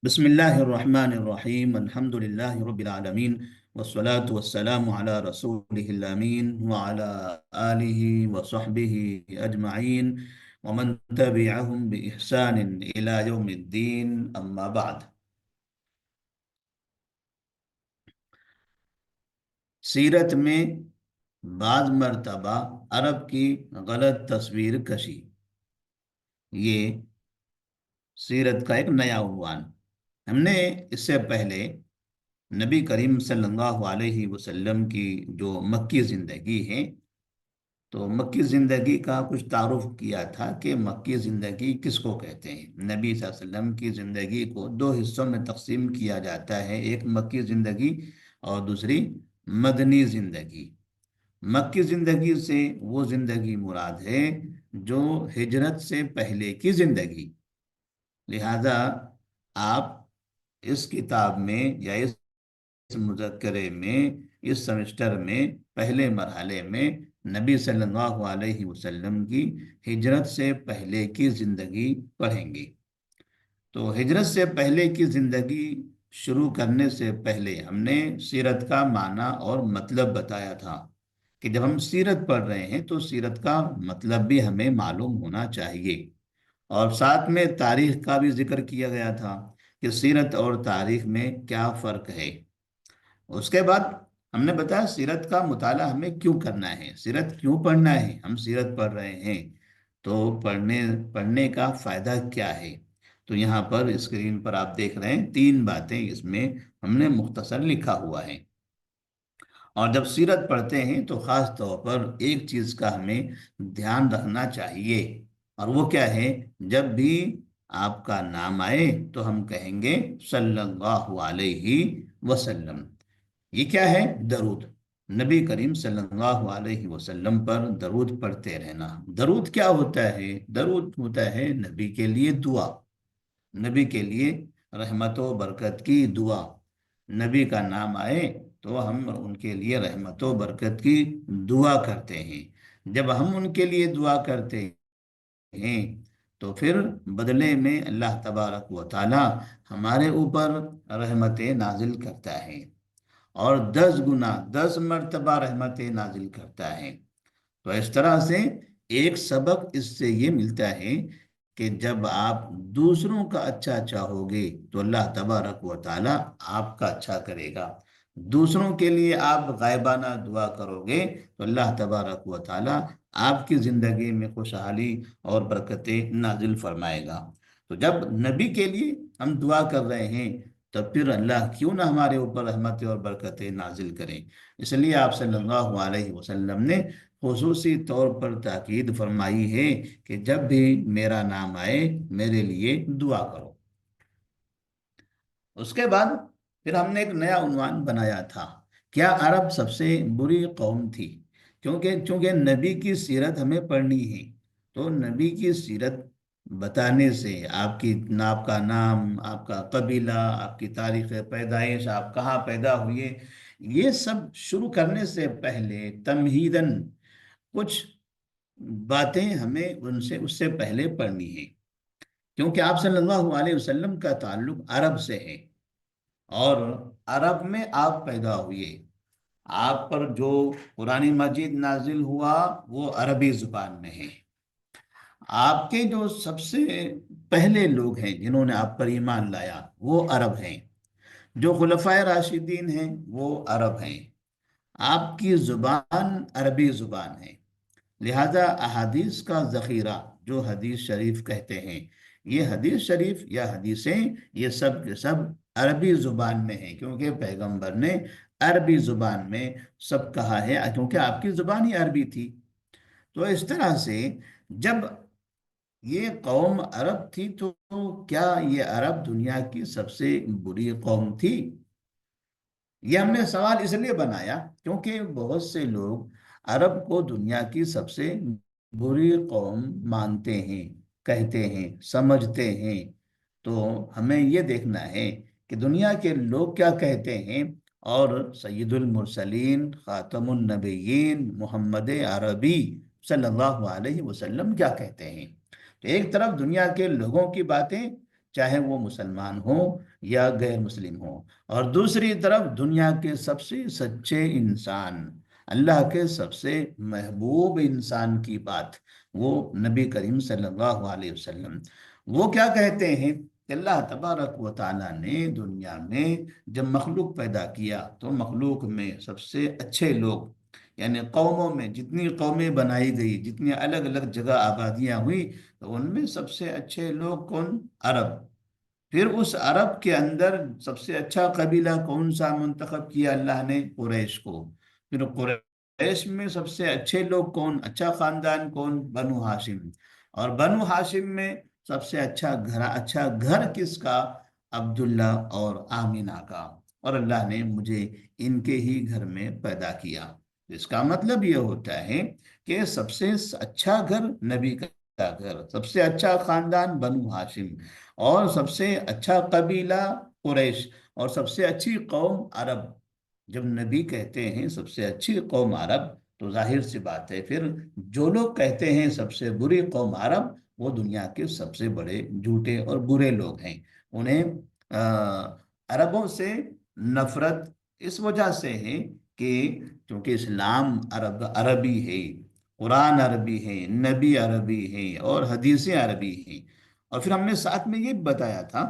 بسم الله الرحمن الرحيم الحمد لله رب العالمين والصلاة والسلام على رسوله الأمين وعلى آله وصحبه أجمعين ومن تبعهم بإحسان إلى يوم الدين أما بعد. سیرت میں بعض مرتبہ عرب کی غلط تصویر کشی، یہ سیرت کا ایک نیا عنوان. ہم نے اس سے پہلے نبی کریم صلی اللہ علیہ وسلم کی جو مکی زندگی ہے تو مکی زندگی کا کچھ تعارف کیا تھا کہ مکی زندگی کس کو کہتے ہیں. نبی صلی اللہ علیہ وسلم کی زندگی کو دو حصوں میں تقسیم کیا جاتا ہے، ایک مکی زندگی اور دوسری مدنی زندگی. مکی زندگی سے وہ زندگی مراد ہے جو ہجرت سے پہلے کی زندگی. لہذا آپ اس کتاب میں یا اس مذکرے میں اس سمسٹر میں پہلے مرحلے میں نبی صلی اللہ علیہ وسلم کی ہجرت سے پہلے کی زندگی پڑھیں گے. تو ہجرت سے پہلے کی زندگی شروع کرنے سے پہلے ہم نے سیرت کا معنی اور مطلب بتایا تھا کہ جب ہم سیرت پڑھ رہے ہیں تو سیرت کا مطلب بھی ہمیں معلوم ہونا چاہیے، اور ساتھ میں تاریخ کا بھی ذکر کیا گیا تھا کہ سیرت اور تاریخ میں کیا فرق ہے. اس کے بعد ہم نے بتایا سیرت کا مطالعہ ہمیں کیوں کرنا ہے، سیرت کیوں پڑھنا ہے. ہم سیرت پڑھ رہے ہیں تو پڑھنے کا فائدہ کیا ہے. تو یہاں پر اسکرین پر آپ دیکھ رہے ہیں تین باتیں اس میں ہم نے مختصر لکھا ہوا ہے. اور جب سیرت پڑھتے ہیں تو خاص طور پر ایک چیز کا ہمیں دھیان رکھنا چاہیے، اور وہ کیا ہے، جب بھی آپ کا نام آئے تو ہم کہیں گے صلی اللہ علیہ وسلم. یہ کیا ہے؟ درود. نبی کریم صلی اللہ علیہ وسلم پر درود پڑھتے رہنا. درود کیا ہوتا ہے؟ درود ہوتا ہے نبی کے لیے دعا، نبی کے لیے رحمت و برکت کی دعا. نبی کا نام آئے تو ہم ان کے لیے رحمت و برکت کی دعا کرتے ہیں. جب ہم ان کے لیے دعا کرتے ہیں تو پھر بدلے میں اللہ تبارک و تعالی ہمارے اوپر رحمتیں نازل کرتا ہے، اور 10 گنا 10 مرتبہ رحمتیں نازل کرتا ہے. تو اس طرح سے ایک سبق اس سے یہ ملتا ہے کہ جب آپ دوسروں کا اچھا چاہو گے تو اللہ تبارک و تعالی آپ کا اچھا کرے گا. دوسروں کے لیے آپ غائبانہ دعا کرو گے تو اللہ تبارک و تعالی آپ کی زندگی میں خوشحالی اور برکتیں نازل فرمائے گا. تو جب نبی کے لیے ہم دعا کر رہے ہیں تو پھر اللہ کیوں نہ ہمارے اوپر رحمتیں اور برکتیں نازل کریں. اس لیے آپ صلی اللہ علیہ وسلم نے خصوصی طور پر تاکید فرمائی ہے کہ جب بھی میرا نام آئے میرے لیے دعا کرو. اس کے بعد پھر ہم نے ایک نیا عنوان بنایا تھا، کیا عرب سب سے بری قوم تھی؟ چونکہ نبی کی سیرت ہمیں پڑھنی ہے، تو نبی کی سیرت بتانے سے آپ کا نام، آپ کا قبیلہ، آپ کی تاریخ پیدائش، آپ کہاں پیدا ہوئے، یہ سب شروع کرنے سے پہلے تمہیداً کچھ باتیں ہمیں اس سے پہلے پڑھنی ہے. کیونکہ آپ صلی اللہ علیہ وسلم کا تعلق عرب سے ہے، اور عرب میں آپ پیدا ہوئے. آپ پر جو قرآن مجید نازل ہوا وہ عربی زبان میں ہے. آپ کے جو سب سے پہلے لوگ ہیں جنہوں نے آپ پر ایمان لایا وہ عرب ہیں. جو خلفائے راشدین ہیں وہ عرب ہیں. آپ کی زبان عربی زبان ہے. لہذا احادیث کا ذخیرہ جو حدیث شریف کہتے ہیں، یہ حدیث شریف یا حدیثیں یہ سب کے سب عربی زبان میں ہیں، کیونکہ پیغمبر نے عربی زبان میں سب کہا ہے، کیونکہ آپ کی زبان ہی عربی تھی. تو اس طرح سے جب یہ قوم عرب تھی تو کیا یہ عرب دنیا کی سب سے بری قوم تھی؟ یہ ہم نے سوال اس لیے بنایا کیونکہ بہت سے لوگ عرب کو دنیا کی سب سے بری قوم مانتے ہیں، کہتے ہیں، سمجھتے ہیں. تو ہمیں یہ دیکھنا ہے کہ دنیا کے لوگ کیا کہتے ہیں، اور سید المرسلین خاتم النبیین محمد عربی صلی اللہ علیہ وسلم کیا کہتے ہیں. تو ایک طرف دنیا کے لوگوں کی باتیں چاہے وہ مسلمان ہو یا غیر مسلم ہو۔ اور دوسری طرف دنیا کے سب سے سچے انسان، اللہ کے سب سے محبوب انسان کی بات، وہ نبی کریم صلی اللہ علیہ وسلم، وہ کیا کہتے ہیں کہ اللہ تبارک و تعالیٰ نے دنیا میں جب مخلوق پیدا کیا تو مخلوق میں سب سے اچھے لوگ، یعنی قوموں میں جتنی قومیں بنائی گئی، جتنی الگ الگ جگہ آبادیاں ہوئی، تو ان میں سب سے اچھے لوگ کون؟ عرب۔ پھر اس عرب کے اندر سب سے اچھا قبیلہ کون سا منتخب کیا اللہ نے؟ قریش کو۔ پھر قریش میں سب سے اچھے لوگ کون؟ اچھا خاندان کون؟ بنو ہاشم۔ اور بنو ہاشم میں سب سے اچھا گھر کس کا؟ عبداللہ اور آمینہ کا۔ اور اللہ نے مجھے ان کے ہی گھر میں پیدا کیا۔ اس کا مطلب یہ ہوتا ہے کہ سب سے اچھا گھر نبی کا گھر، سب سے اچھا خاندان بنو ہاشم، اور سب سے اچھا قبیلہ قریش، اور سب سے اچھی قوم عرب۔ جب نبی کہتے ہیں سب سے اچھی قوم عرب، تو ظاہر سی بات ہے پھر جو لوگ کہتے ہیں سب سے بری قوم عرب، وہ دنیا کے سب سے بڑے جھوٹے اور برے لوگ ہیں۔ انہیں عربوں سے نفرت اس وجہ سے ہے کہ چونکہ اسلام عربی ہے، قرآن عربی ہے، نبی عربی ہے، اور حدیثیں عربی ہیں۔ اور پھر ہم نے ساتھ میں یہ بتایا تھا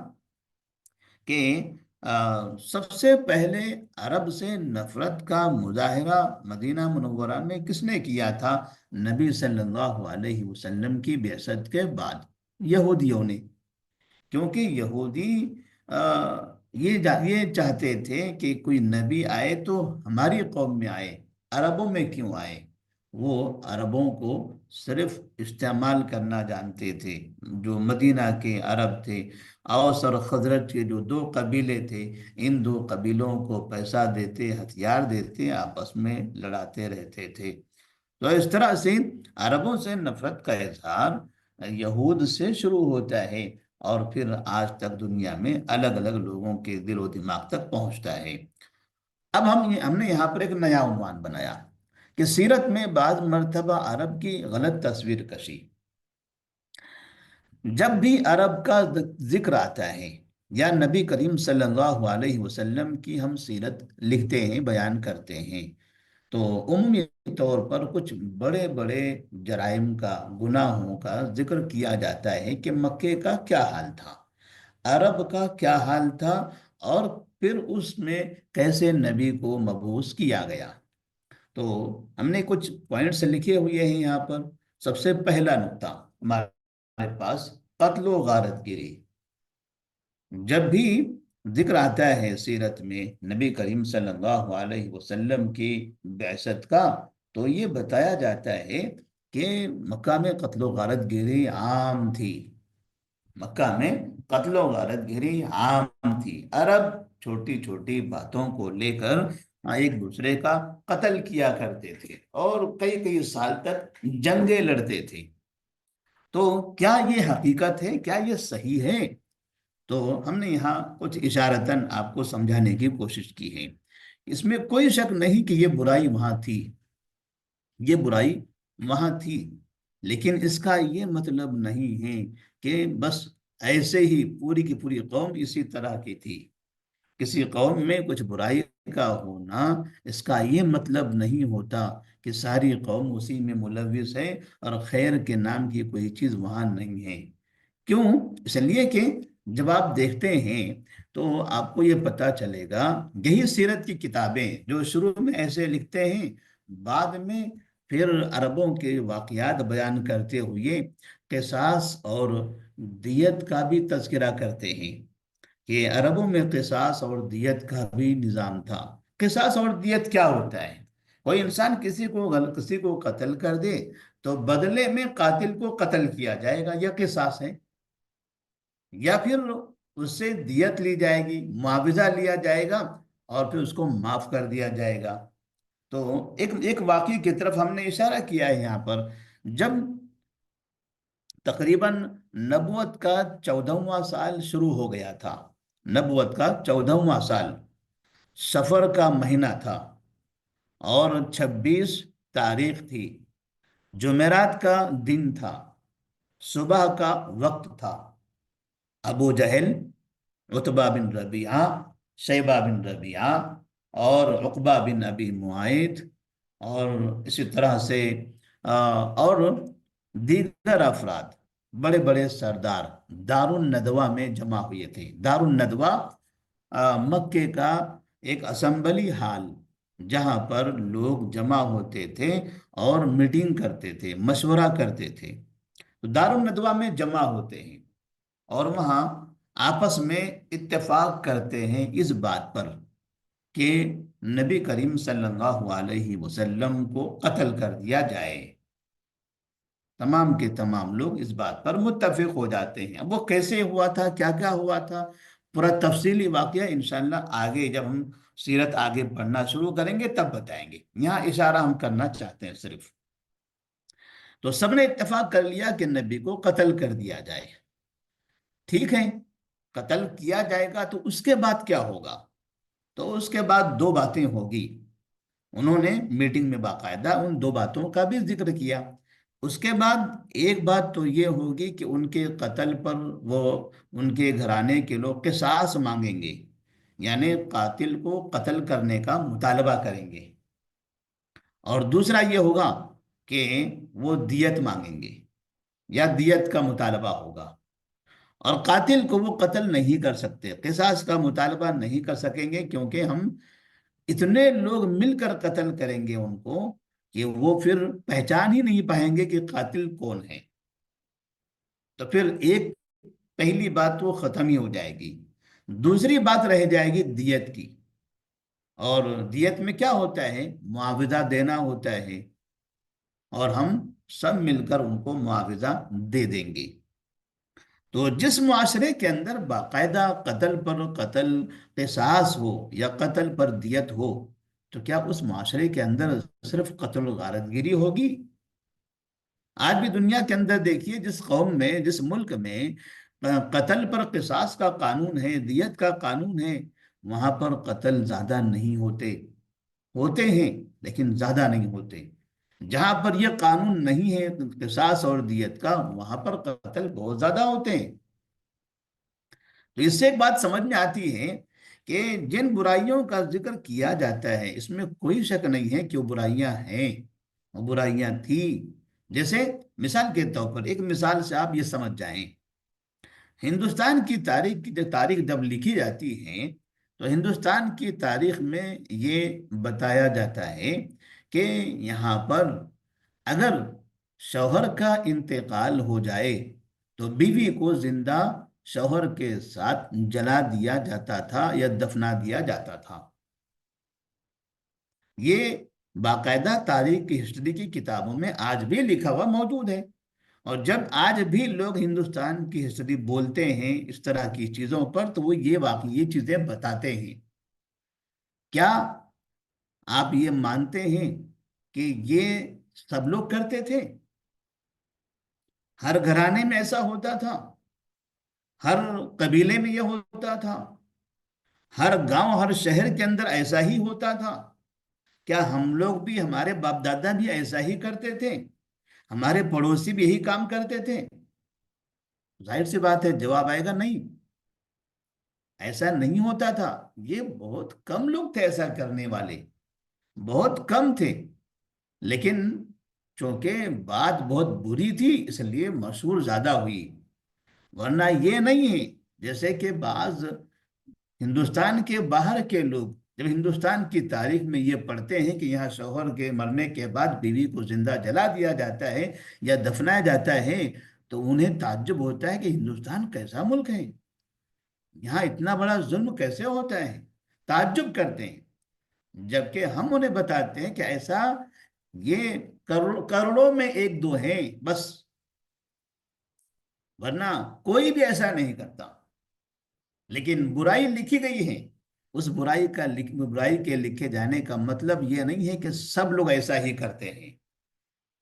کہ سب سے پہلے عرب سے نفرت کا مظاہرہ مدینہ منورہ میں کس نے کیا تھا؟ نبی صلی اللہ علیہ وسلم کی بعثت کے بعد یہودیوں نے۔ کیونکہ یہودی یہ چاہتے تھے کہ کوئی نبی آئے تو ہماری قوم میں آئے، عربوں میں کیوں آئے؟ وہ عربوں کو صرف استعمال کرنا جانتے تھے۔ جو مدینہ کے عرب تھے، اوس اور خزرج کے جو دو قبیلے تھے، ان دو قبیلوں کو پیسہ دیتے، ہتھیار دیتے، آپس میں لڑاتے رہتے تھے۔ تو اس طرح سے عربوں سے نفرت کا اظہار یہود سے شروع ہوتا ہے، اور پھر آج تک دنیا میں الگ الگ لوگوں کے دل و دماغ تک پہنچتا ہے۔ اب ہم نے یہاں پر ایک نیا عنوان بنایا کہ سیرت میں بعض مرتبہ عرب کی غلط تصویر کشی۔ جب بھی عرب کا ذکر آتا ہے یا نبی کریم صلی اللہ علیہ وسلم کی ہم سیرت لکھتے ہیں، بیان کرتے ہیں، تو عمومی طور پر کچھ بڑے بڑے جرائم کا، گناہوں کا ذکر کیا جاتا ہے کہ مکے کا کیا حال تھا، عرب کا کیا حال تھا، اور پھر اس میں کیسے نبی کو مبعوث کیا گیا۔ تو ہم نے کچھ پوائنٹس لکھے ہوئے ہیں یہاں پر۔ سب سے پہلا نقطہ ہمارے پاس، قتل و غارت گیری۔ جب بھی ذکر آتا ہے سیرت میں نبی کریم صلی اللہ علیہ وسلم کی بعثت کا، تو یہ بتایا جاتا ہے کہ مکہ میں قتل و غارت گیری عام تھی۔ مکہ میں قتل و غارت گیری عام تھی۔ عرب چھوٹی چھوٹی باتوں کو لے کر ایک دوسرے کا قتل کیا کرتے تھے، اور کئی کئی سال تک جنگیں لڑتے تھے۔ تو کیا یہ حقیقت ہے؟ کیا یہ صحیح ہے؟ تو ہم نے یہاں کچھ اشارتاً آپ کو سمجھانے کی کوشش کی ہے۔ اس میں کوئی شک نہیں کہ یہ برائی وہاں تھی، یہ برائی وہاں تھی، لیکن اس کا یہ مطلب نہیں ہے کہ بس ایسے ہی پوری کی پوری قوم اسی طرح کی تھی۔ کسی قوم میں کچھ برائی کا ہونا، اس کا یہ مطلب نہیں ہوتا کہ ساری قوم اسی میں ملوث ہے اور خیر کے نام کی کوئی چیز وہاں نہیں ہے۔ کیوں؟ اس لیے کہ جب آپ دیکھتے ہیں تو آپ کو یہ پتا چلے گا، یہی سیرت کی کتابیں جو شروع میں ایسے لکھتے ہیں، بعد میں پھر عربوں کے واقعات بیان کرتے ہوئے قصاص اور دیت کا بھی تذکرہ کرتے ہیں کہ عربوں میں قصاص اور دیت کا بھی نظام تھا۔ قصاص اور دیت کیا ہوتا ہے؟ کوئی انسان کسی کو قتل کر دے تو بدلے میں قاتل کو قتل کیا جائے گا، یہ قصاص ہے۔ یا پھر اس سے دیت لی جائے گی، معاوضہ لیا جائے گا، اور پھر اس کو معاف کر دیا جائے گا۔ تو ایک واقعے کی طرف ہم نے اشارہ کیا ہے یہاں پر۔ جب تقریباً نبوت کا 14واں سال شروع ہو گیا تھا، نبوت کا 14واں سال، سفر کا مہینہ تھا، اور 26 تاریخ تھی، جمعرات کا دن تھا، صبح کا وقت تھا، ابو جہل، عتبہ بن ربیعہ، شیبہ بن ربیعہ، اور عقبہ بن ابی معیط، اور اسی طرح سے اور دیگر افراد، بڑے بڑے سردار دار الندوہ میں جمع ہوئے تھے۔ دار الندوہ مکے کا ایک اسمبلی ہال، جہاں پر لوگ جمع ہوتے تھے اور میٹنگ کرتے تھے، مشورہ کرتے تھے۔ تو دار الندوہ میں جمع ہوتے ہیں اور وہاں آپس میں اتفاق کرتے ہیں اس بات پر کہ نبی کریم صلی اللہ علیہ وسلم کو قتل کر دیا جائے۔ تمام کے تمام لوگ اس بات پر متفق ہو جاتے ہیں۔ اب وہ کیسے ہوا تھا، کیا کیا ہوا تھا، پورا تفصیلی واقعہ انشاءاللہ آگے جب ہم سیرت آگے پڑھنا شروع کریں گے تب بتائیں گے، یہاں اشارہ ہم کرنا چاہتے ہیں صرف۔ تو سب نے اتفاق کر لیا کہ نبی کو قتل کر دیا جائے۔ ٹھیک ہے، قتل کیا جائے گا تو اس کے بعد کیا ہوگا؟ تو اس کے بعد دو باتیں ہوگی۔ انہوں نے میٹنگ میں باقاعدہ ان دو باتوں کا بھی ذکر کیا۔ اس کے بعد ایک بات تو یہ ہوگی کہ ان کے قتل پر وہ ان کے گھرانے کے لوگ قصاص مانگیں گے، یعنی قاتل کو قتل کرنے کا مطالبہ کریں گے۔ اور دوسرا یہ ہوگا کہ وہ دیت مانگیں گے یا دیت کا مطالبہ ہوگا، اور قاتل کو وہ قتل نہیں کر سکتے، قصاص کا مطالبہ نہیں کر سکیں گے، کیونکہ ہم اتنے لوگ مل کر قتل کریں گے ان کو کہ وہ پھر پہچان ہی نہیں پائیں گے کہ قاتل کون ہے۔ تو پھر ایک پہلی بات وہ ختم ہی ہو جائے گی۔ دوسری بات رہ جائے گی دیت کی، اور دیت میں کیا ہوتا ہے؟ معاوضہ دینا ہوتا ہے، اور ہم سب مل کر ان کو معاوضہ دے دیں گے۔ تو جس معاشرے کے اندر باقاعدہ قتل پر قتل قصاص ہو یا قتل پر دیت ہو، تو کیا اس معاشرے کے اندر صرف قتل و غارت گیری ہوگی؟ آج بھی دنیا کے اندر دیکھیے، جس قوم میں، جس ملک میں قتل پر قصاص کا قانون ہے، دیت کا قانون ہے، وہاں پر قتل زیادہ نہیں ہوتے، ہوتے ہیں لیکن زیادہ نہیں ہوتے۔ جہاں پر یہ قانون نہیں ہے قصاص اور دیت کا، وہاں پر قتل بہت زیادہ ہوتے ہیں۔ تو اس سے ایک بات سمجھ میں آتی ہے کہ جن برائیوں کا ذکر کیا جاتا ہے اس میں کوئی شک نہیں ہے کہ وہ برائیاں ہیں، وہ برائیاں تھیں۔ جیسے مثال کے طور پر ایک مثال سے آپ یہ سمجھ جائیں، ہندوستان کی تاریخ جب لکھی جاتی ہے تو ہندوستان کی تاریخ میں یہ بتایا جاتا ہے کہ یہاں پر اگر شوہر کا انتقال ہو جائے تو بیوی کو زندہ شوہر کے ساتھ جلا دیا جاتا تھا یا دفنا دیا جاتا تھا۔ یہ باقاعدہ تاریخ کی ہسٹری کی کتابوں میں آج بھی لکھا ہوا موجود ہے، اور جب آج بھی لوگ ہندوستان کی ہسٹری بولتے ہیں اس طرح کی چیزوں پر تو وہ یہ چیزیں بتاتے ہیں۔ کیا آپ یہ مانتے ہیں کہ یہ سب لوگ کرتے تھے؟ ہر گھرانے میں ایسا ہوتا تھا؟ ہر قبیلے میں یہ ہوتا تھا؟ ہر گاؤں ہر شہر کے اندر ایسا ہی ہوتا تھا؟ کیا ہم لوگ بھی، ہمارے باپ دادا بھی ایسا ہی کرتے تھے؟ ہمارے پڑوسی بھی یہی کام کرتے تھے؟ ظاہر سی بات ہے جواب آئے گا نہیں، ایسا نہیں ہوتا تھا۔ یہ بہت کم لوگ تھے ایسا کرنے والے، بہت کم تھے، لیکن چونکہ بات بہت بری تھی اس لیے مشہور زیادہ ہوئی، ورنہ یہ نہیں ہے۔ جیسے کہ بعض ہندوستان کے باہر کے لوگ جب ہندوستان کی تاریخ میں یہ پڑھتے ہیں کہ یہاں شوہر کے مرنے کے بعد بیوی کو زندہ جلا دیا جاتا ہے یا دفنایا جاتا ہے، تو انہیں تعجب ہوتا ہے کہ ہندوستان کیسا ملک ہے، یہاں اتنا بڑا ظلم کیسے ہوتا ہے، تعجب کرتے ہیں۔ جبکہ ہم انہیں بتاتے ہیں کہ ایسا یہ کروڑوں میں ایک دو ہیں بس، ورنہ کوئی بھی ایسا نہیں کرتا۔ لیکن برائی لکھی گئی ہے، اس برائی کے لکھے جانے کا مطلب یہ نہیں ہے کہ سب لوگ ایسا ہی کرتے ہیں۔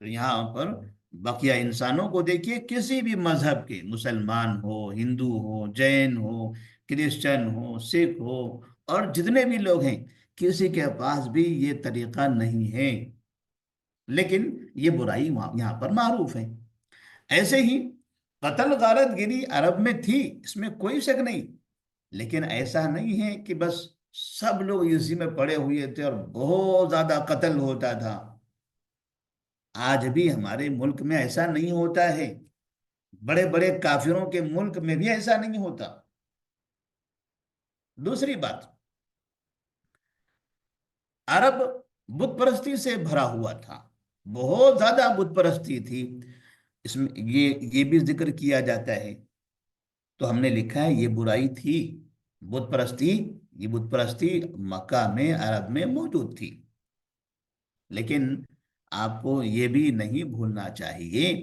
تو یہاں پر بقیہ انسانوں کو دیکھیے، کسی بھی مذہب کے، مسلمان ہو، ہندو ہو، جین ہو، کرسچن ہو، سکھ ہو، اور جتنے بھی لوگ ہیں، کسی کے پاس بھی یہ طریقہ نہیں ہے، لیکن یہ برائی یہاں پر معروف ہے۔ ایسے ہی قتل غارت گری عرب میں تھی، اس میں کوئی شک نہیں، لیکن ایسا نہیں ہے کہ بس سب لوگ اسی میں پڑے ہوئے تھے اور بہت زیادہ قتل ہوتا تھا۔ آج بھی ہمارے ملک میں ایسا نہیں ہوتا ہے، بڑے بڑے کافروں کے ملک میں بھی ایسا نہیں ہوتا۔ دوسری بات، عرب بت پرستی سے بھرا ہوا تھا، بہت زیادہ بت پرستی تھی، اس میں یہ بھی ذکر کیا جاتا ہے۔ تو ہم نے لکھا ہے یہ برائی تھی، بت پرستی، یہ بت پرستی مکہ میں، عرب میں موجود تھی، لیکن آپ کو یہ بھی نہیں بھولنا چاہیے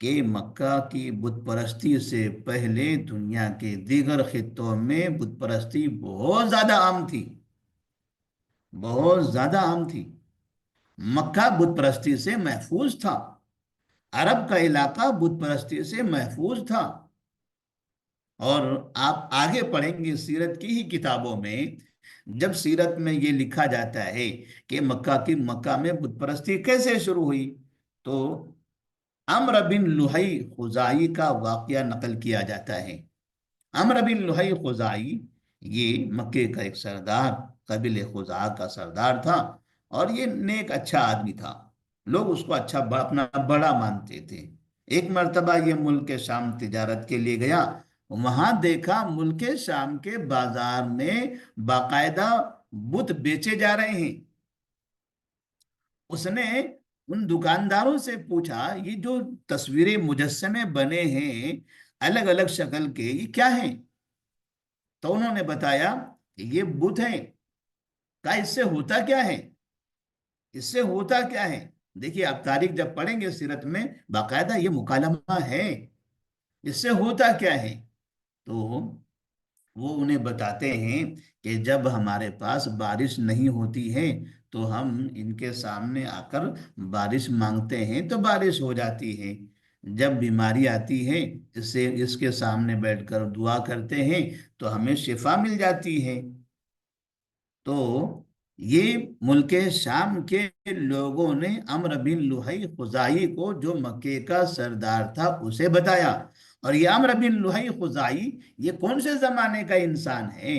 کہ مکہ کی بت پرستی سے پہلے دنیا کے دیگر خطوں میں بت پرستی بہت زیادہ عام تھی، بہت زیادہ عام تھی۔ مکہ بت پرستی سے محفوظ تھا، عرب کا علاقہ بت پرستی سے محفوظ تھا۔ اور آپ آگے پڑھیں گے سیرت کی ہی کتابوں میں، جب سیرت میں یہ لکھا جاتا ہے کہ مکہ میں بت پرستی کیسے شروع ہوئی، تو عمرو بن لحی خزاعی کا واقعہ نقل کیا جاتا ہے۔ عمرو بن لحی خزاعی یہ مکے کا ایک سردار، قبیلہ خزاعہ کا سردار تھا، اور یہ نیک اچھا آدمی تھا، لوگ اس کو اچھا اپنا بڑا مانتے تھے۔ ایک مرتبہ یہ ملک شام تجارت کے لیے گیا، وہاں دیکھا ملک شام کے بازار میں باقاعدہ بت بیچے جا رہے ہیں۔ اس نے ان دکانداروں سے پوچھا یہ جو تصویریں مجسمے بنے ہیں الگ الگ شکل کے، یہ کیا ہیں؟ تو انہوں نے بتایا کہ یہ بت ہیں۔ کہا اس سے ہوتا کیا ہے؟ اس سے ہوتا کیا ہے؟ دیکھیے آپ تاریخ جب پڑھیں گے سیرت میں باقاعدہ یہ مکالمہ ہے، اس سے ہوتا کیا ہے؟ تو وہ انہیں بتاتے ہیں کہ جب ہمارے پاس بارش نہیں ہوتی ہے تو ہم ان کے سامنے آ کر بارش مانگتے ہیں تو بارش ہو جاتی ہے، جب بیماری آتی ہے اس کے سامنے بیٹھ کر دعا کرتے ہیں تو ہمیں شفا مل جاتی ہے۔ تو یہ ملک شام کے لوگوں نے عمرو بن لحی خزاعی کو، جو مکے کا سردار تھا، اسے بتایا۔ اور یہ عمرو بن لحی خزاعی یہ کون سے زمانے کا انسان ہے؟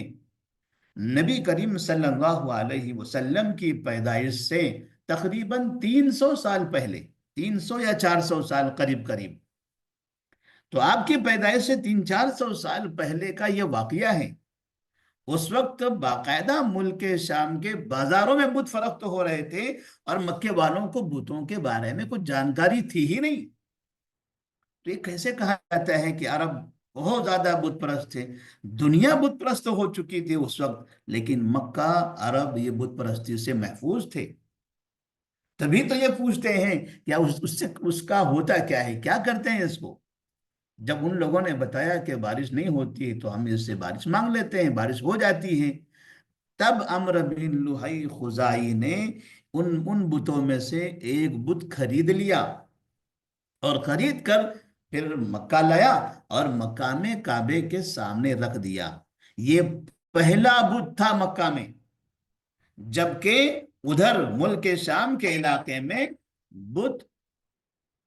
نبی کریم صلی اللہ علیہ وسلم کی پیدائش سے تقریباً 300 سال پہلے، 300 یا 400 سال قریب قریب، تو آپ کی پیدائش سے 300 400 سال پہلے کا یہ واقعہ ہے۔ اس وقت باقاعدہ ملک شام کے بازاروں میں بت فروخت ہو رہے تھے، اور مکے والوں کو بتوں کے بارے میں کچھ جانکاری تھی ہی نہیں۔ تو یہ کیسے کہا جاتا ہے کہ عرب بہت زیادہ بت پرست تھے؟ دنیا بت پرست ہو چکی تھی اس وقت، لیکن مکہ، عرب یہ بت پرستی سے محفوظ تھے۔ تبھی تو یہ پوچھتے ہیں کیا اس کا ہوتا کیا ہے، کیا کرتے ہیں اس کو؟ جب ان لوگوں نے بتایا کہ بارش نہیں ہوتی تو ہم اس سے بارش مانگ لیتے ہیں، بارش ہو جاتی ہے، تب عمرو بن لحی خزاعی نے ان بتوں میں سے ایک بت خرید لیا، اور خرید کر پھر مکہ لایا اور مکہ میں کعبے کے سامنے رکھ دیا۔ یہ پہلا بت تھا مکہ میں، جبکہ ادھر ملک شام کے علاقے میں بت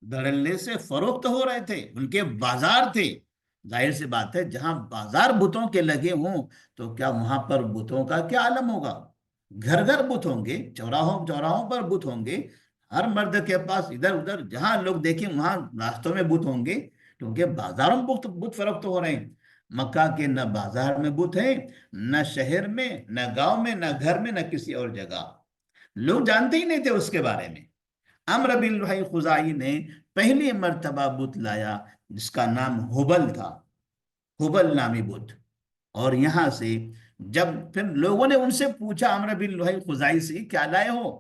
دھڑلے سے فروخت ہو رہے تھے، ان کے بازار تھے۔ ظاہر سی بات ہے جہاں بازار بتوں کے لگے ہوں تو کیا وہاں پر بتوں کا کیا عالم ہوگا؟ گھر گھر بت ہوں گے، چوراہوں چوراہوں پر بت ہوں گے، ہر مرد کے پاس ادھر ادھر جہاں لوگ دیکھیں وہاں راستوں میں بت ہوں گے، کیونکہ بازاروں میں بت فروخت ہو رہے ہیں۔ مکہ کے نہ بازار میں بت ہیں، نہ شہر میں، نہ گاؤں میں، نہ گھر میں، نہ کسی اور جگہ، لوگ جانتے ہی نہیں تھے اس کے بارے میں۔ عمرو بن لحی خزاعی نے پہلی مرتبہ بت لایا جس کا نام ہبل تھا، ہبل نامی بت۔ اور یہاں سے جب پھر لوگوں نے ان سے پوچھا عمرو بن لحی خزاعی سے کیا لائے ہو،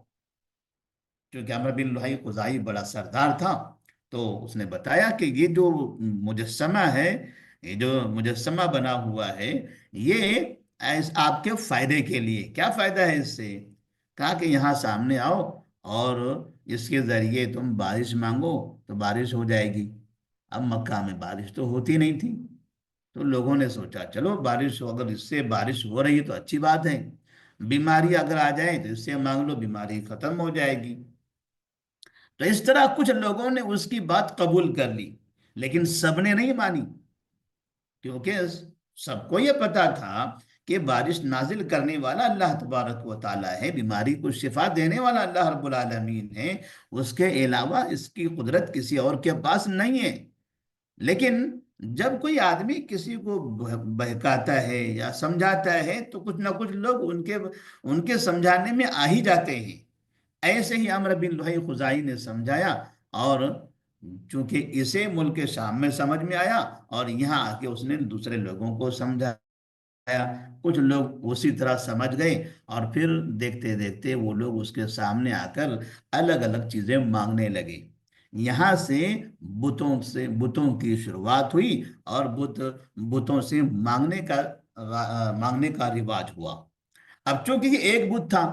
کیونکہ عمرو بن لحی خزاعی بڑا سردار تھا، تو اس نے بتایا کہ یہ جو مجسمہ ہے، یہ جو مجسمہ بنا ہوا ہے، یہ آپ کے فائدے کے لیے۔ کیا فائدہ ہے اس سے؟ کہا کہ یہاں سامنے آؤ اور اس کے ذریعے تم بارش مانگو تو بارش ہو جائے گی۔ اب مکہ میں بارش تو ہوتی نہیں تھی، تو لوگوں نے سوچا چلو بارش ہو، اگر اس سے بارش ہو رہی ہے تو اچھی بات ہے، بیماری اگر آ جائے تو اس سے مانگ لو، بیماری ختم ہو جائے گی۔ تو اس طرح کچھ لوگوں نے اس کی بات قبول کر لی، لیکن سب نے نہیں مانی، کیونکہ سب کو یہ پتا تھا کہ بارش نازل کرنے والا اللہ تبارک و تعالیٰ ہے، بیماری کو شفا دینے والا اللہ رب العالمین ہے، اس کے علاوہ اس کی قدرت کسی اور کے پاس نہیں ہے۔ لیکن جب کوئی آدمی کسی کو بہکاتا ہے یا سمجھاتا ہے تو کچھ نہ کچھ لوگ ان کے سمجھانے میں آ ہی جاتے ہیں۔ ایسے ہی عمرو بن لوہی خزاعی نے سمجھایا، اور چونکہ اسے ملک شام میں سمجھ میں آیا، اور یہاں آ کے اس نے دوسرے لوگوں کو سمجھایا، کچھ لوگ اسی طرح سمجھ گئے، اور پھر دیکھتے دیکھتے وہ لوگ اس کے سامنے آ کر الگ الگ چیزیں مانگنے لگے۔ یہاں سے بتوں کی شروعات ہوئی، اور بتوں سے مانگنے کا رواج ہوا۔ اب چونکہ یہ ایک بت تھا،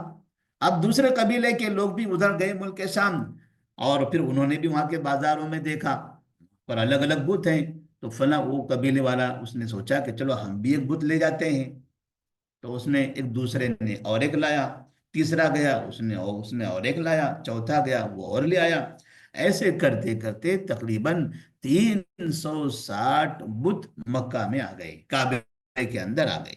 اب دوسرے قبیلے کے لوگ بھی ادھر گئے ملک کے شام، اور پھر انہوں نے بھی وہاں کے بازاروں میں دیکھا پر الگ الگ بت ہیں، تو فلاں وہ قبیلے والا اس نے سوچا کہ چلو ہم بھی ایک بت لے جاتے ہیں، تو اس نے ایک، دوسرے نے اور ایک لایا، تیسرا گیا اس نے اور ایک لایا، چوتھا گیا وہ اور لے آیا۔ ایسے کرتے کرتے تقریباً 360 بت مکہ میں آ گئے، کعبے کے اندر آ گئے۔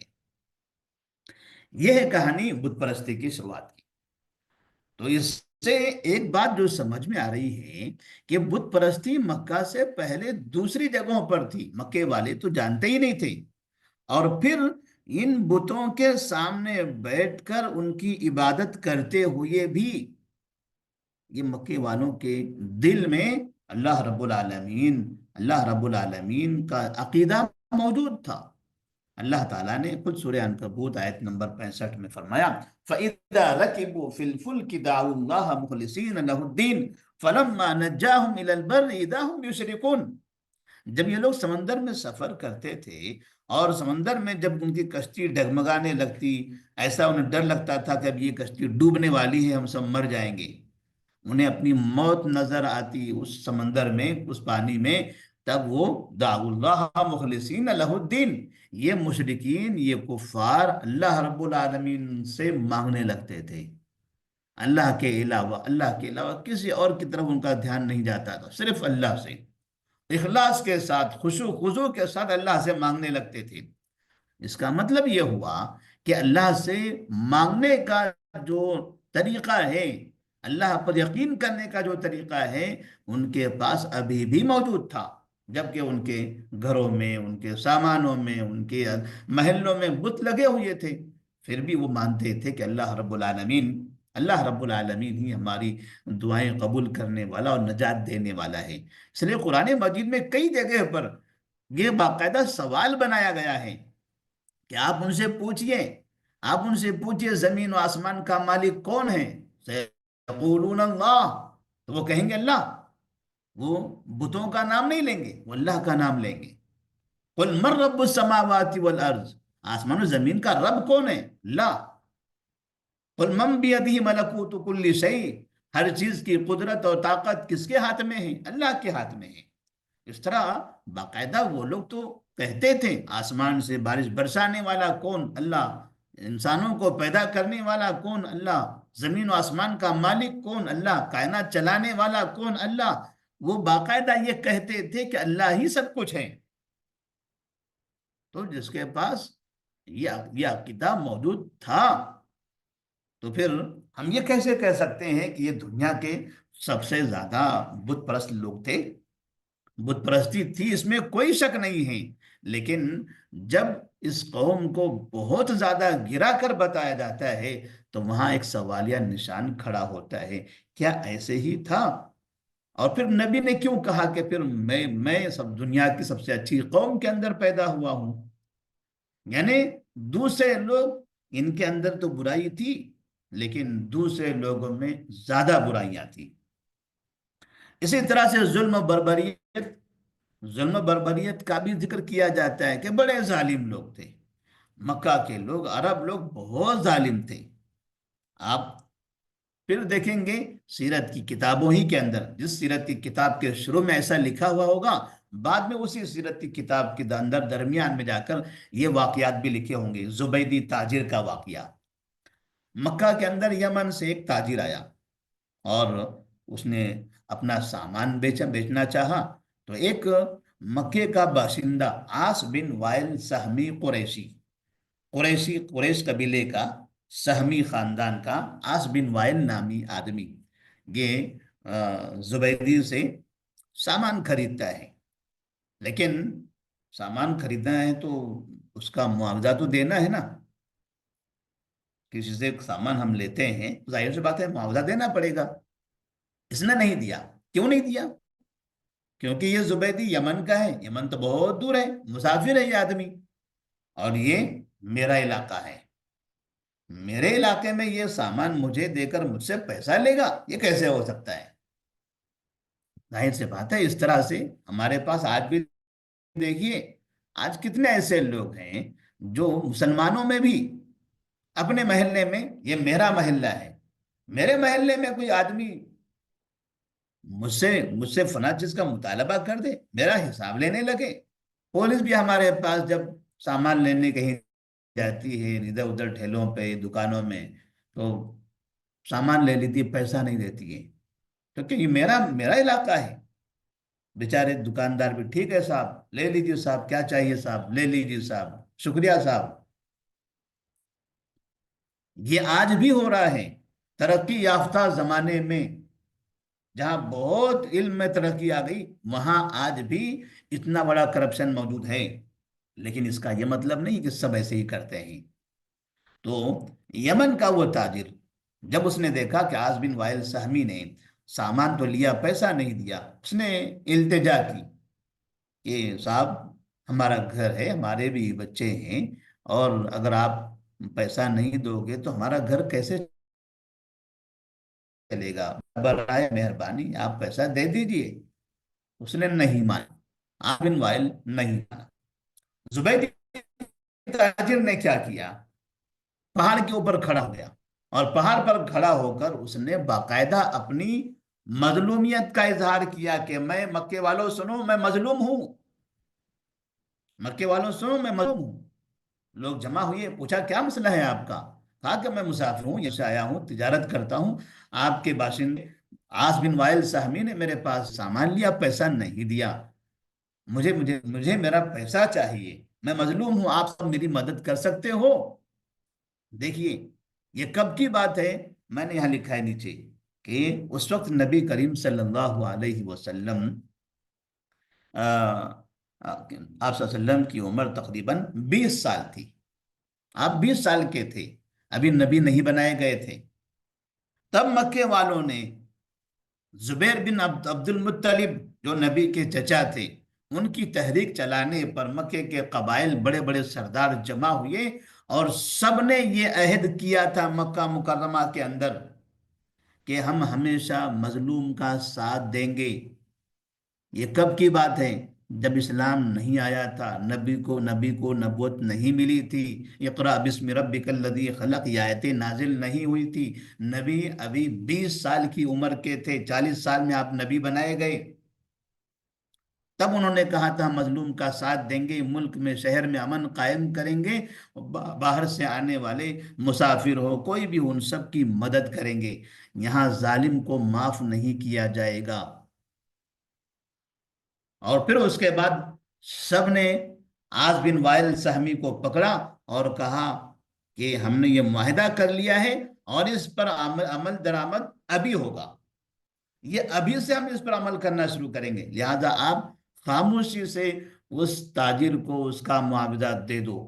یہ ہے کہانی بت پرستی کی شروعات کی۔ تو اس سے ایک بات جو سمجھ میں آ رہی ہے کہ بت پرستی مکہ سے پہلے دوسری جگہوں پر تھی، مکے والے تو جانتے ہی نہیں تھے، اور پھر ان بتوں کے سامنے بیٹھ کر ان کی عبادت کرتے ہوئے بھی یہ مکے والوں کے دل میں اللہ رب العالمین کا عقیدہ موجود تھا۔ اللہ تعالیٰ نے خود سورہ عنکبوت آیت نمبر 65 میں فرمایا، فَإِذَا رَكِبُوا فِي الْفُلْكِ دَعَوُا اللَّهَ مُخْلِصِينَ لَهُ الدِّينَ فَلَمَّا نَجَّاهُمْ إِلَى الْبَرِّ إِذَا هُمْ يُشْرِكُونَ۔ جب یہ لوگ سمندر میں سفر کرتے تھے، اور سمندر میں جب ان کی کشتی ڈگمگانے لگتی، ایسا انہیں ڈر لگتا تھا کہ اب یہ کشتی ڈوبنے والی ہے، ہم سب مر جائیں گے، انہیں اپنی موت نظر آتی اس سمندر میں، اس پانی میں، تب وہ دعوا اللہ مخلصین لہ الدین، یہ مشرکین، یہ کفار اللہ رب العالمین سے مانگنے لگتے تھے۔ اللہ کے علاوہ کسی اور کی طرف ان کا دھیان نہیں جاتا تھا، صرف اللہ سے اخلاص کے ساتھ، خشوع خضوع کے ساتھ اللہ سے مانگنے لگتے تھے۔ اس کا مطلب یہ ہوا کہ اللہ سے مانگنے کا جو طریقہ ہے، اللہ پر یقین کرنے کا جو طریقہ ہے، ان کے پاس ابھی بھی موجود تھا، جبکہ ان کے گھروں میں، ان کے سامانوں میں، ان کے محلوں میں بت لگے ہوئے تھے، پھر بھی وہ مانتے تھے کہ اللہ رب العالمین ہی ہماری دعائیں قبول کرنے والا اور نجات دینے والا ہے۔ اس لیے قرآن مجید میں کئی جگہ پر یہ باقاعدہ سوال بنایا گیا ہے کہ آپ ان سے پوچھئے زمین و آسمان کا مالک کون ہے؟ سیقولون اللہ، تو وہ کہیں گے اللہ، وہ بتوں کا نام نہیں لیں گے، وہ اللہ کا نام لیں گے۔ قل من رب السماوات والارض، آسمان و زمین کا رب کون ہے؟ اللہ۔ قل من بیدہ ملکوت کل شیء، ہر چیز کی قدرت اور طاقت کس کے ہاتھ میں ہے؟ اللہ کے ہاتھ میں ہے۔ اس طرح باقاعدہ وہ لوگ تو کہتے تھے آسمان سے بارش برسانے والا کون؟ اللہ۔ انسانوں کو پیدا کرنے والا کون؟ اللہ۔ زمین و آسمان کا مالک کون؟ اللہ۔ کائنات چلانے والا کون؟ اللہ۔ وہ باقاعدہ یہ کہتے تھے کہ اللہ ہی سب کچھ ہے۔ تو جس کے پاس یہ عقیدہ موجود تھا، تو پھر ہم یہ کیسے کہہ سکتے ہیں کہ یہ دنیا کے سب سے زیادہ بت پرست لوگ تھے؟ بت پرستی تھی، اس میں کوئی شک نہیں ہے، لیکن جب اس قوم کو بہت زیادہ گرا کر بتایا جاتا ہے تو وہاں ایک سوالیہ نشان کھڑا ہوتا ہے، کیا ایسے ہی تھا؟ اور پھر نبی نے کیوں کہا کہ پھر میں سب دنیا کی سب سے اچھی قوم کے اندر پیدا ہوا ہوں؟ یعنی دوسرے لوگ، ان کے اندر تو برائی تھی، لیکن دوسرے لوگوں میں زیادہ برائیاں تھیں۔ اسی طرح سے ظلم و بربریت کا بھی ذکر کیا جاتا ہے کہ بڑے ظالم لوگ تھے مکہ کے لوگ، عرب لوگ بہت ظالم تھے۔ آپ پھر دیکھیں گے سیرت کی کتابوں ہی کے اندر، جس سیرت کی کتاب کے شروع میں ایسا لکھا ہوا ہوگا، بعد میں اسی سیرت کی کتاب کے اندر درمیان میں جا کر یہ واقعات بھی لکھے ہوں گے۔ زبیدی تاجر کا واقعہ، مکہ کے اندر یمن سے ایک تاجر آیا، اور اس نے اپنا سامان بیچنا چاہا، تو ایک مکے کا باشندہ عاص بن وائل سہمی قریشی، قریش قبیلے کا، سہمی خاندان کا عاص بن وائل نامی آدمی، یہ زبیدی سے سامان خریدتا ہے، لیکن سامان خریدنا ہے تو اس کا معاوضہ تو دینا ہے نا۔ کسی سے سامان ہم لیتے ہیں، ظاہر سی بات ہے معاوضہ دینا پڑے گا۔ اس نے نہیں دیا۔ کیوں نہیں دیا؟ کیونکہ یہ زبیدی یمن کا ہے، یمن تو بہت دور ہے، مسافر ہے یہ آدمی، اور یہ میرا علاقہ ہے، میرے علاقے میں یہ سامان مجھے دے کر مجھ سے پیسہ لے گا، یہ کیسے ہو سکتا ہے؟ ظاہر سی بات ہے، اس طرح سے ہمارے پاس آج بھی دیکھیے، آج کتنے ایسے لوگ ہیں جو مسلمانوں میں بھی اپنے محلے میں، یہ میرا محلہ ہے، میرے محلے میں کوئی آدمی مجھ سے فلاں چیز کا مطالبہ کر دے، میرا حساب لینے لگے۔ پولیس بھی ہمارے پاس جب سامان لینے کہیں جاتی ہے ادھر ادھر ٹھیلوں پہ، دکانوں میں، تو سامان لے لیتی ہے، پیسہ نہیں دیتی ہے، کیونکہ یہ میرا علاقہ ہے۔ بیچارے دکاندار بھی، ٹھیک ہے صاحب، لے لیجیے صاحب، کیا چاہیے صاحب، لے لیجیے صاحب، شکریہ صاحب۔ یہ آج بھی ہو رہا ہے، ترقی یافتہ زمانے میں جہاں بہت علم میں ترقی آ گئی، وہاں آج بھی اتنا بڑا کرپشن موجود ہے، لیکن اس کا یہ مطلب نہیں کہ سب ایسے ہی کرتے ہیں۔ تو یمن کا وہ تاجر جب اس نے دیکھا کہ عاص بن وائل سہمی نے سامان تو لیا، پیسہ نہیں دیا، اس نے التجا کی کہ صاحب ہمارا گھر ہے، ہمارے بھی بچے ہیں، اور اگر آپ پیسہ نہیں دو گے تو ہمارا گھر کیسے چلے گا؟ برائے مہربانی آپ پیسہ دے دیجئے۔ اس نے نہیں مانا، عاص بن وائل نہیں مانا۔ زبید تاجر نے کیا کیا؟ پہاڑ کے اوپر کھڑا ہو گیا، اور پہاڑ پر کھڑا ہو کر اس نے باقاعدہ اپنی مظلومیت کا اظہار کیا کہ میں، مکے والوں سنو، میں مظلوم ہوں، مکے والوں سنو، میں مظلوم ہوں۔ لوگ جمع ہوئے، پوچھا کیا مسئلہ ہے آپ کا؟ کہا کہ میں مسافر ہوں، یہاں سے آیا ہوں، تجارت کرتا ہوں، آپ کے باشندے عاص بن وائل سہمی نے میرے پاس سامان لیا، پیسہ نہیں دیا، مجھے میرا پیسہ چاہیے، میں مظلوم ہوں، آپ سب میری مدد کر سکتے ہو؟ دیکھیے یہ کب کی بات ہے، میں نے یہاں لکھا ہے نیچے کہ اس وقت نبی کریم صلی اللہ علیہ وسلم، آپ صلی اللہ علیہ وسلم کی عمر تقریباً 20 سال تھی، آپ 20 سال کے تھے، ابھی نبی نہیں بنائے گئے تھے۔ تب مکے والوں نے زبیر بن عبد المطلب، جو نبی کے چچا تھے، ان کی تحریک چلانے پر مکے کے قبائل، بڑے بڑے سردار جمع ہوئے، اور سب نے یہ عہد کیا تھا مکہ مکرمہ کے اندر کہ ہم ہمیشہ مظلوم کا ساتھ دیں گے۔ یہ کب کی بات ہے؟ جب اسلام نہیں آیا تھا، نبی کو نبوت نہیں ملی تھی، اقرأ بسم ربک الذی خلق، یہ آیتیں نازل نہیں ہوئی تھی، نبی ابھی 20 سال کی عمر کے تھے، 40 سال میں آپ نبی بنائے گئے۔ تب انہوں نے کہا تھا مظلوم کا ساتھ دیں گے، ملک میں، شہر میں امن قائم کریں گے، باہر سے آنے والے مسافر ہو، کوئی بھی، ان سب کی مدد کریں گے، یہاں ظالم کو معاف نہیں کیا جائے گا۔ اور پھر اس کے بعد سب نے عاص بن وائل سہمی کو پکڑا اور کہا کہ ہم نے یہ معاہدہ کر لیا ہے، اور اس پر عمل درآمد ابھی ہوگا، یہ ابھی سے ہم اس پر عمل کرنا شروع کریں گے، لہذا آپ خاموشی سے اس تاجر کو اس کا معاوضہ دے دو۔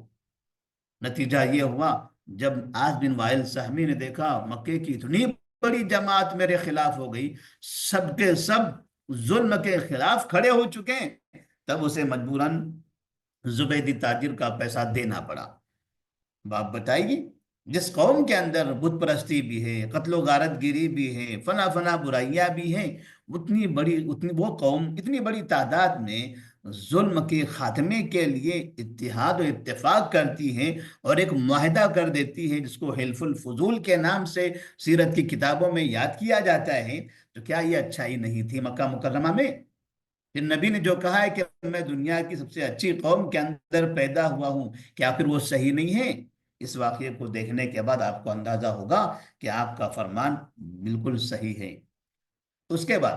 نتیجہ یہ ہوا، جب عاص بن وائل سہمی نے دیکھا مکے کی اتنی بڑی جماعت میرے خلاف ہو گئی، سب کے سب ظلم کے خلاف کھڑے ہو چکے ہیں، تب اسے مجبوراً زبیدی تاجر کا پیسہ دینا پڑا۔ باپ بتائیے، جس قوم کے اندر بت پرستی بھی ہے، قتل و غارت گیری بھی ہے، فنا فنا برائیاں بھی ہیں، وہ قوم اتنی بڑی تعداد میں ظلم کے خاتمے کے لیے اتحاد و اتفاق کرتی ہے، اور ایک معاہدہ کر دیتی ہے جس کو حلف الفضول کے نام سے سیرت کی کتابوں میں یاد کیا جاتا ہے، تو کیا یہ اچھائی نہیں تھی مکہ مکرمہ میں؟ پھر نبی نے جو کہا ہے کہ میں دنیا کی سب سے اچھی قوم کے اندر پیدا ہوا ہوں، کیا پھر وہ صحیح نہیں ہے؟ اس واقعے کو دیکھنے کے بعد آپ کو اندازہ ہوگا کہ آپ کا فرمان بالکل صحیح ہے۔ اس کے بعد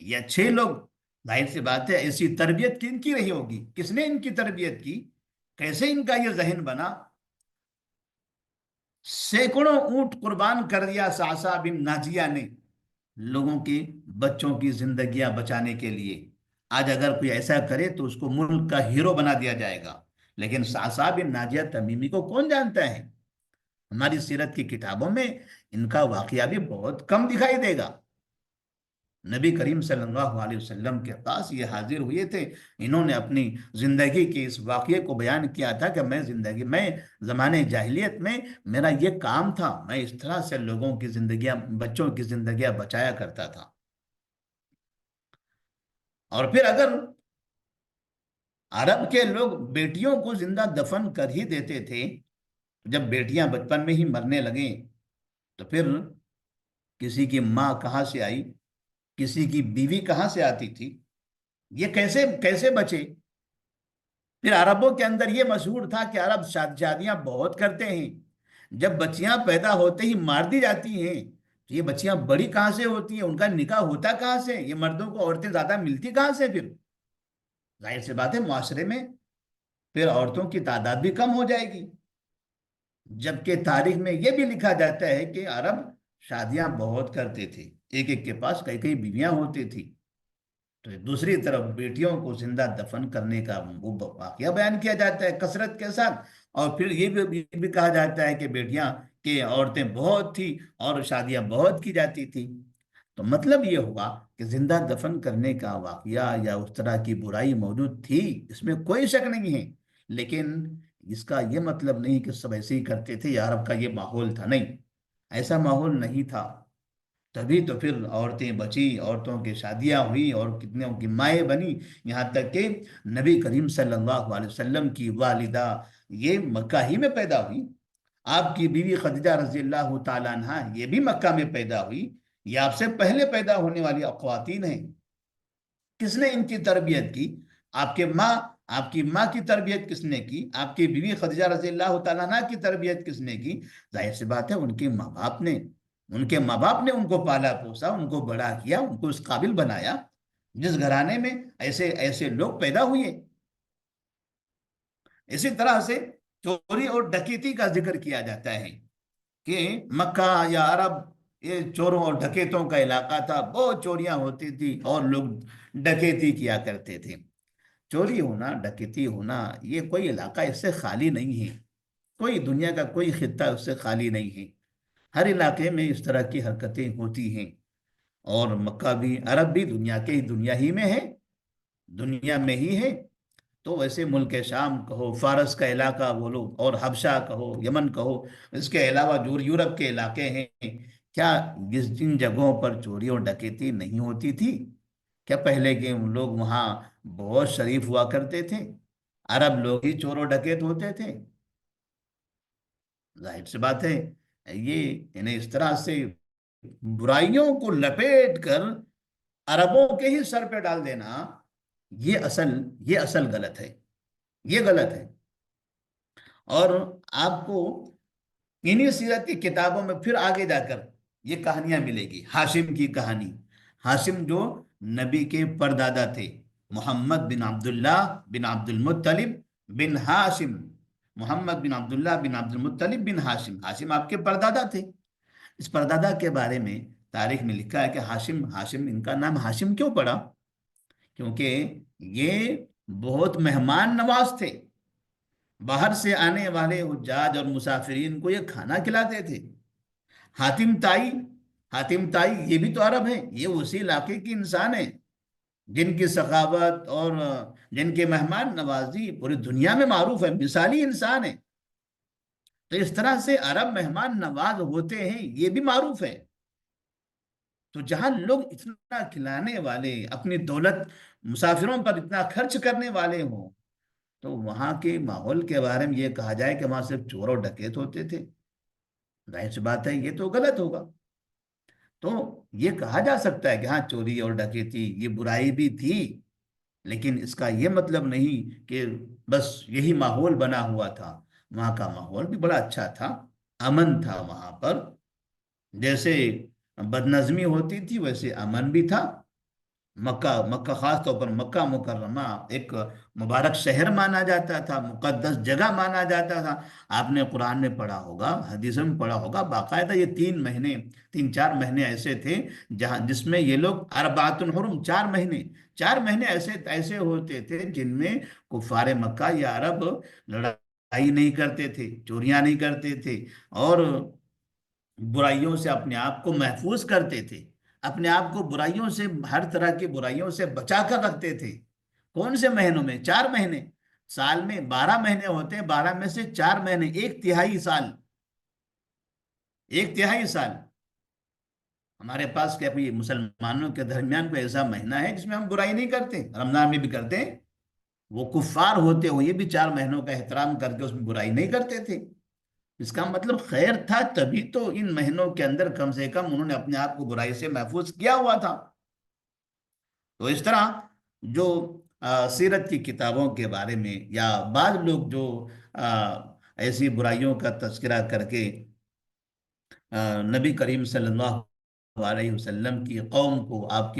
یہ اچھے لوگ، ظاہر سی بات ہے ایسی تربیت کن کی رہی ہوگی، کس نے ان کی تربیت کی، کیسے ان کا یہ ذہن بنا؟ سینکڑوں اونٹ قربان کر دیا سعصع بن ناجیہ نے لوگوں کی، بچوں کی زندگیاں بچانے کے لیے۔ آج اگر کوئی ایسا کرے تو اس کو ملک کا ہیرو بنا دیا جائے گا، لیکن سعصع بن ناجیہ تمیمی کو کون جانتا ہے؟ ہماری سیرت کی کتابوں میں ان کا واقعہ بھی بہت کم دکھائی دے گا۔ نبی کریم صلی اللہ علیہ وسلم کے پاس یہ حاضر ہوئے تھے، انہوں نے اپنی زندگی کے اس واقعے کو بیان کیا تھا کہ میں زمانے جاہلیت میں میرا یہ کام تھا، میں اس طرح سے لوگوں کی زندگیاں، بچوں کی زندگیاں بچایا کرتا تھا۔ اور پھر اگر عرب کے لوگ بیٹیوں کو زندہ دفن کر ہی دیتے تھے، جب بیٹیاں بچپن میں ہی مرنے لگیں تو پھر کسی کی ماں کہاں سے آئی، کسی کی بیوی کہاں سے آتی تھی، یہ کیسے کیسے بچے؟ پھر عربوں کے اندر یہ مشہور تھا کہ عرب شادیاں بہت کرتے ہیں، جب بچیاں پیدا ہوتے ہی مار دی جاتی ہیں تو یہ بچیاں بڑی کہاں سے ہوتی ہیں، ان کا نکاح ہوتا کہاں سے، یہ مردوں کو عورتیں زیادہ ملتی کہاں سے؟ پھر ظاہر سی بات ہے معاشرے میں پھر عورتوں کی تعداد بھی کم ہو جائے گی۔ جبکہ تاریخ میں یہ بھی لکھا جاتا ہے کہ عرب شادیاں بہت کرتے تھے، ایک ایک کے پاس کئی کئی بیویاں ہوتی تھی۔ تو دوسری طرف بیٹیوں کو زندہ دفن کرنے کا وہ واقعہ بیان کیا جاتا ہے کثرت کے ساتھ، اور پھر یہ بھی کہا جاتا ہے کہ بیٹیاں کہ عورتیں بہت تھی اور شادیاں بہت کی جاتی تھی۔ تو مطلب یہ ہوا کہ زندہ دفن کرنے کا واقعہ یا اس طرح کی برائی موجود تھی، اس میں کوئی شک نہیں ہے، لیکن اس کا یہ مطلب نہیں کہ سب ایسے ہی کرتے تھے یا عرب کا یہ ماحول تھا، نہیں، ایسا ماحول نہیں تھا۔ تبھی تو پھر عورتیں بچی، عورتوں کی شادیاں ہوئی اور کتنوں کی مائیں بنی، یہاں تک کہ نبی کریم صلی اللہ علیہ وسلم کی والدہ یہ مکہ ہی میں پیدا ہوئی، آپ کی بیوی خدیجہ رضی اللہ تعالیٰ عنہ یہ بھی مکہ میں پیدا ہوئی، یہ آپ سے پہلے پیدا ہونے والی خواتین ہیں۔ کس نے ان کی تربیت کی؟ آپ کے ماں، آپ کی ماں کی تربیت کس نے کی؟ آپ کی بیوی خدیجہ رضی اللہ تعالیٰ عنہ کی تربیت کس نے کی؟ ظاہر سی بات ہے ان کے ماں باپ نے، ان کے ماں باپ نے ان کو پالا پوسا، ان کو بڑا کیا، ان کو اس قابل بنایا جس گھرانے میں ایسے ایسے لوگ پیدا ہوئے۔ اسی طرح سے چوری اور ڈکیتی کا ذکر کیا جاتا ہے کہ مکہ یا عرب یہ چوروں اور ڈکیتوں کا علاقہ تھا، بہت چوریاں ہوتی تھی اور لوگ ڈکیتی کیا کرتے تھے۔ چوری ہونا، ڈکیتی ہونا، یہ کوئی علاقہ اس سے خالی نہیں ہے، کوئی دنیا کا کوئی خطہ اس سے خالی نہیں ہے، ہر علاقے میں اس طرح کی حرکتیں ہوتی ہیں۔ اور مکہ بھی، عرب بھی دنیا ہی میں ہے، دنیا میں ہی ہے۔ تو ویسے ملک شام کہو، فارس کا علاقہ بولو، اور حبشہ کہو، یمن کہو، اس کے علاوہ جو یورپ کے علاقے ہیں، کیا جن جگہوں پر چوری اور ڈکیتی نہیں ہوتی تھی؟ کیا پہلے کے لوگ وہاں بہت شریف ہوا کرتے تھے؟ عرب لوگ ہی چور و ڈکیت ہوتے تھے؟ ظاہر سی بات ہے یہ انہیں اس طرح سے برائیوں کو لپیٹ کر عربوں کے ہی سر پہ ڈال دینا، یہ اصل غلط ہے، یہ غلط ہے۔ اور آپ کو انہی سیرت کی کتابوں میں پھر آگے جا کر یہ کہانیاں ملے گی، ہاشم کی کہانی، ہاشم جو نبی کے پردادا تھے، محمد بن عبداللہ بن عبد المطلب بن ہاشم، محمد بن عبداللہ بن عبد المطلب بن ہاشم، ہاشم آپ کے پردادا تھے۔ اس پردادا کے بارے میں تاریخ میں لکھا ہے کہ ہاشم ان کا نام ہاشم کیوں پڑا؟ کیونکہ یہ بہت مہمان نواز تھے، باہر سے آنے والے حجاج اور مسافرین کو یہ کھانا کھلاتے تھے۔ حاتم تائی، حاتم تائی یہ بھی تو عرب ہیں، یہ اسی علاقے کی انسان ہیں جن کی سخاوت اور جن کے مہمان نوازی پوری دنیا میں معروف ہے، مثالی انسان ہے۔ تو اس طرح سے عرب مہمان نواز ہوتے ہیں، یہ بھی معروف ہے۔ تو جہاں لوگ اتنا کھلانے والے، اپنی دولت مسافروں پر اتنا خرچ کرنے والے ہوں، تو وہاں کے ماحول کے بارے میں یہ کہا جائے کہ وہاں صرف چور اور ڈکیت ہوتے تھے، ظاہر سی بات ہے یہ تو غلط ہوگا۔ تو یہ کہا جا سکتا ہے کہ ہاں چوری اور ڈکیتی یہ برائی بھی تھی، لیکن اس کا یہ مطلب نہیں کہ بس یہی ماحول بنا ہوا تھا، وہاں کا ماحول بھی بڑا اچھا تھا، امن تھا وہاں پر، جیسے بدنظمی ہوتی تھی ویسے امن بھی تھا، مکہ مکہ خاص طور پر مکہ مکرمہ ایک مبارک شہر مانا جاتا تھا، مقدس جگہ مانا جاتا تھا۔ آپ نے قرآن میں پڑھا ہوگا، حدیث میں پڑھا ہوگا، باقاعدہ یہ 3 مہینے، 3 4 مہینے ایسے تھے جہاں جس میں یہ لوگ اربعۃ الحرم، 4 مہینے، 4 مہینے ایسے ایسے ہوتے تھے جن میں کفار مکہ یا عرب لڑائی نہیں کرتے تھے، چوریاں نہیں کرتے تھے، اور برائیوں سے اپنے آپ کو محفوظ کرتے تھے، اپنے آپ کو برائیوں سے، ہر طرح کی برائیوں سے بچا کر رکھتے تھے۔ کون سے مہینوں میں؟ 4 مہینے۔ سال میں 12 مہینے ہوتے ہیں، 12 میں سے 4 مہینے، 1 تہائی سال، 1 تہائی سال۔ ہمارے پاس کیا کوئی مسلمانوں کے درمیان کوئی ایسا مہینہ ہے جس میں ہم برائی نہیں کرتے؟ رمضان میں بھی کرتے ہیں۔ وہ کفار ہوتے ہوئے بھی 4 مہینوں کا احترام کر کے اس میں برائی نہیں کرتے تھے۔ اس کا مطلب خیر تھا، تبھی تو ان مہینوں کے اندر کم سے کم انہوں نے اپنے آپ کو برائی سے محفوظ کیا ہوا تھا۔ تو اس طرح جو سیرت کی کتابوں کے بارے میں یا بعض لوگ جو آ، ایسی برائیوں کا تذکرہ کر کے نبی کریم صلی اللہ علیہ وسلم کی قوم کو، آپ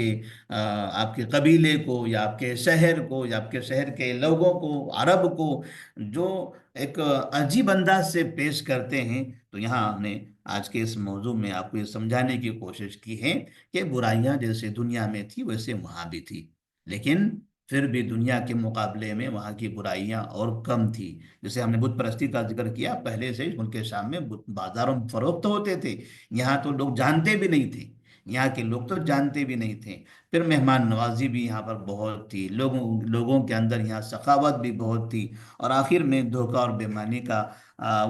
کے قبیلے کو، یا آپ کے شہر کو، یا آپ کے شہر کے لوگوں کو، عرب کو جو ایک عجیب انداز سے پیش کرتے ہیں، تو یہاں ہم نے آج کے اس موضوع میں آپ کو یہ سمجھانے کی کوشش کی ہے کہ برائیاں جیسے دنیا میں تھی ویسے وہاں بھی تھی، لیکن پھر بھی دنیا کے مقابلے میں وہاں کی برائیاں اور کم تھی۔ جیسے ہم نے بت پرستی کا ذکر کیا، پہلے سے ملک شام میں بازاروں میں فروخت ہوتے تھے، یہاں تو لوگ جانتے بھی نہیں تھے، یہاں کے لوگ تو جانتے بھی نہیں تھے۔ پھر مہمان نوازی بھی یہاں پر بہت تھی، لوگوں کے اندر یہاں سخاوت بھی بہت تھی، اور آخر میں دھوکہ اور بےمانی کا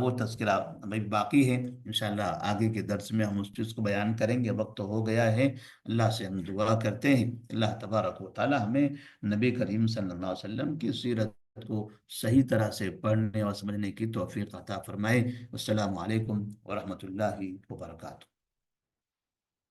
وہ تذکرہ ابھی باقی ہے۔ انشاءاللہ آگے کے درس میں ہم اس چیز کو بیان کریں گے، وقت تو ہو گیا ہے۔ اللہ سے ہم دعا کرتے ہیں اللہ تبارک و تعالی ہمیں نبی کریم صلی اللہ علیہ وسلم کی سیرت کو صحیح طرح سے پڑھنے اور سمجھنے کی توفیق عطا فرمائے۔ السلام علیکم ورحمۃ اللہ وبرکاتہ۔